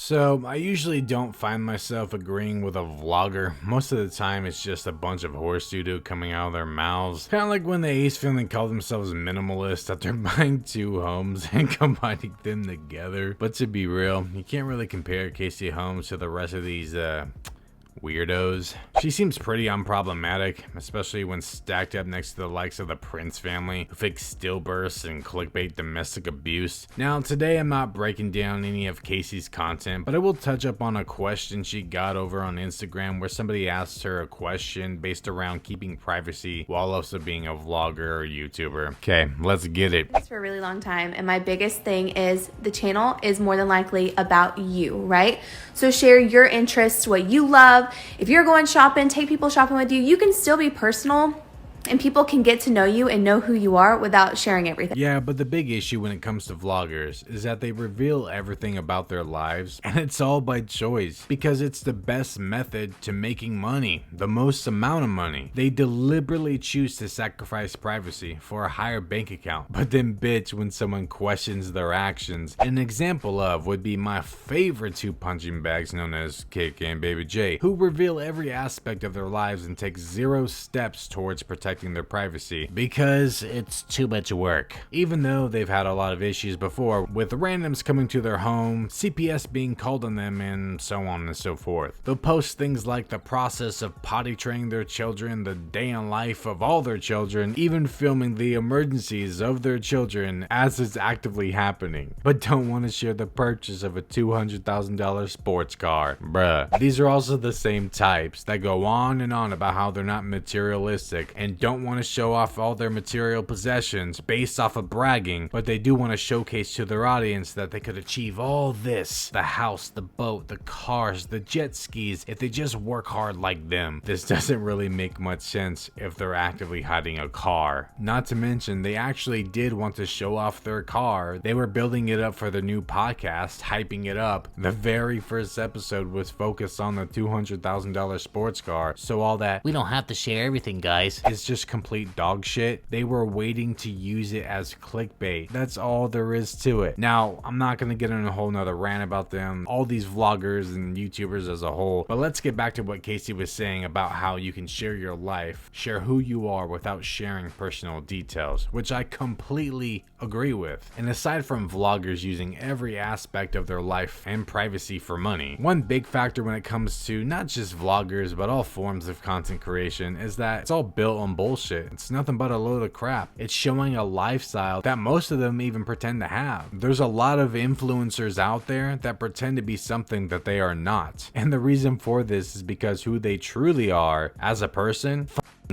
So, I usually don't find myself agreeing with a vlogger. Most of the time, it's just a bunch of horse doo-doo coming out of their mouths. Kind of like when the Ace family call themselves minimalist after buying 2 homes and combining them together. But to be real, you can't really compare Casey Holmes to the rest of these, weirdos. She seems pretty unproblematic, especially when stacked up next to the likes of the Prince family, who fake stillbirths and clickbait domestic abuse. Now, today I'm not breaking down any of Casey's content, but I will touch up on a question she got over on Instagram where somebody asked her a question based around keeping privacy while also being a vlogger or YouTuber. Okay, let's get it. For a really long time, and my biggest thing is the channel is more than likely about you, right? So share your interests, what you love. If you're going shopping, take people shopping with you. You can still be personal and people can get to know you and know who you are without sharing everything. Yeah, but the big issue when it comes to vloggers is that they reveal everything about their lives, and it's all by choice because it's the best method to making money, the most amount of money. They deliberately choose to sacrifice privacy for a higher bank account, but then bitch when someone questions their actions. An example of would be my favorite 2 punching bags known as Kick and Baby J, who reveal every aspect of their lives and take 0 steps towards protecting their privacy because it's too much work. Even though they've had a lot of issues before with randoms coming to their home, CPS being called on them, and so on and so forth. They'll post things like the process of potty training their children, the day in life of all their children, even filming the emergencies of their children as it's actively happening, but don't want to share the purchase of a $200,000 sports car. Bruh. These are also the same types that go on and on about how they're not materialistic and don't want to show off all their material possessions based off of bragging, but they do want to showcase to their audience that they could achieve all this: the house, the boat, the cars, the jet skis, if they just work hard like them. This doesn't really make much sense if they're actively hiding a car. Not to mention, they actually did want to show off their car. They were building it up for their new podcast, hyping it up. The very first episode was focused on the $200,000 sports car, so all that "we don't have to share everything, guys" is just complete dog shit. They were waiting to use it as clickbait. That's all there is to it. Now, I'm not gonna get in a whole nother rant about them, all these vloggers and YouTubers as a whole, but let's get back to what Casey was saying about how you can share your life, share who you are without sharing personal details, which I completely agree with. And aside from vloggers using every aspect of their life and privacy for money, one big factor when it comes to not just vloggers but all forms of content creation is that it's all built on bullshit. It's nothing but a load of crap. It's showing a lifestyle that most of them even pretend to have. There's a lot of influencers out there that pretend to be something that they are not. And the reason for this is because who they truly are as a person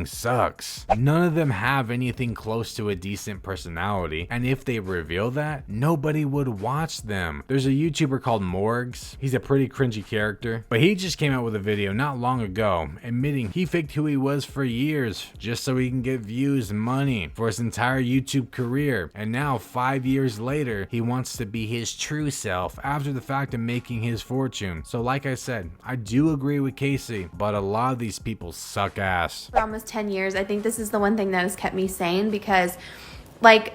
sucks. None of them have anything close to a decent personality, and if they reveal that, nobody would watch them. There's a YouTuber called Morgs. He's a pretty cringy character, but he just came out with a video not long ago admitting he faked who he was for years just so he can get views and money for his entire YouTube career, and now 5 years later he wants to be his true self after the fact of making his fortune. So like I said, I do agree with Casey, but a lot of these people suck ass. For almost 10 years, I think this is the one thing that has kept me sane, because like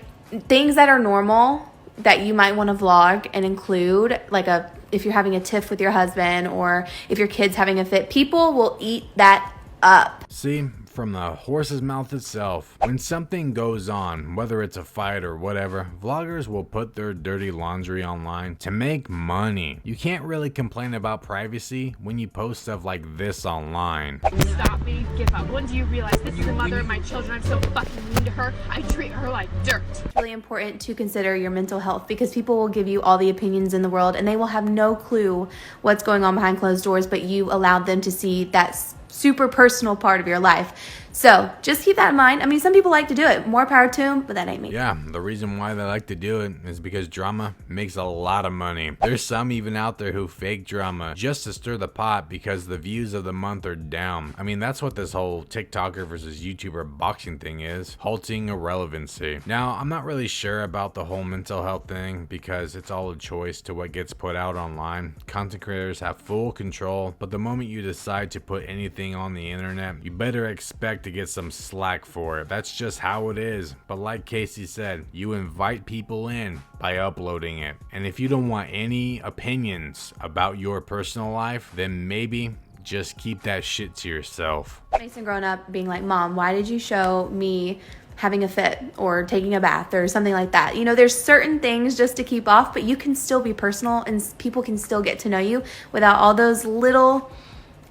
things that are normal that you might want to vlog and include, like if you're having a tiff with your husband or if your kid's having a fit, people will eat that up. See, from the horse's mouth itself, when something goes on, whether it's a fight or whatever, vloggers will put their dirty laundry online to make money. You can't really complain about privacy when you post stuff like this online. Stop me, give up. When do you realize this is the mother of my children? I'm so fucking mean to her. I treat her like dirt. It's really important to consider your mental health, because people will give you all the opinions in the world and they will have no clue what's going on behind closed doors, but you allowed them to see that super personal part of your life. So just keep that in mind. I mean, some people like to do it. More power to them, but that ain't me. Yeah, the reason why they like to do it is because drama makes a lot of money. There's some even out there who fake drama just to stir the pot because the views of the month are down. I mean, that's what this whole TikToker versus YouTuber boxing thing is, halting irrelevancy. Now, I'm not really sure about the whole mental health thing because it's all a choice to what gets put out online. Content creators have full control, but the moment you decide to put anything on the internet, you better expect to get some slack for it. That's just how it is. But like Casey said, you invite people in by uploading it. And if you don't want any opinions about your personal life, then maybe just keep that shit to yourself. Mason growing up being like, Mom, why did you show me having a fit or taking a bath or something like that? You know, there's certain things just to keep off, but you can still be personal and people can still get to know you without all those little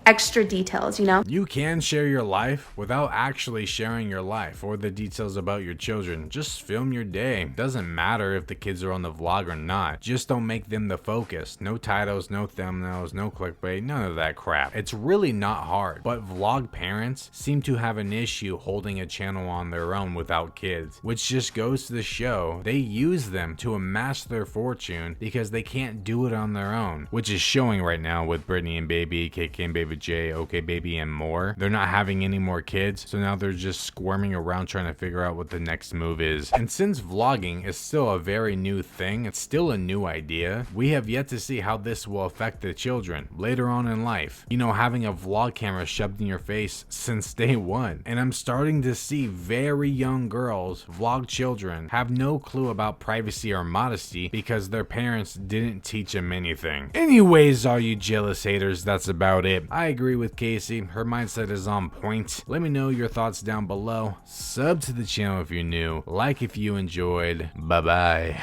extra details, you know? You can share your life without actually sharing your life or the details about your children. Just film your day. Doesn't matter if the kids are on the vlog or not. Just don't make them the focus. No titles, no thumbnails, no clickbait, none of that crap. It's really not hard, but vlog parents seem to have an issue holding a channel on their own without kids, which just goes to show they use them to amass their fortune because they can't do it on their own, which is showing right now with Brittany and Baby, KK and Baby J, OK Baby, and more. They're not having any more kids, so now they're just squirming around trying to figure out what the next move is. And since vlogging is still a very new thing, it's still a new idea, we have yet to see how this will affect the children later on in life. You know, having a vlog camera shoved in your face since day one. And I'm starting to see very young girls, vlog children, have no clue about privacy or modesty because their parents didn't teach them anything. Anyways, all you jealous haters, that's about it. I agree with Casey. Her mindset is on point. Let me know your thoughts down below. Sub to the channel if you're new. Like if you enjoyed. Bye bye.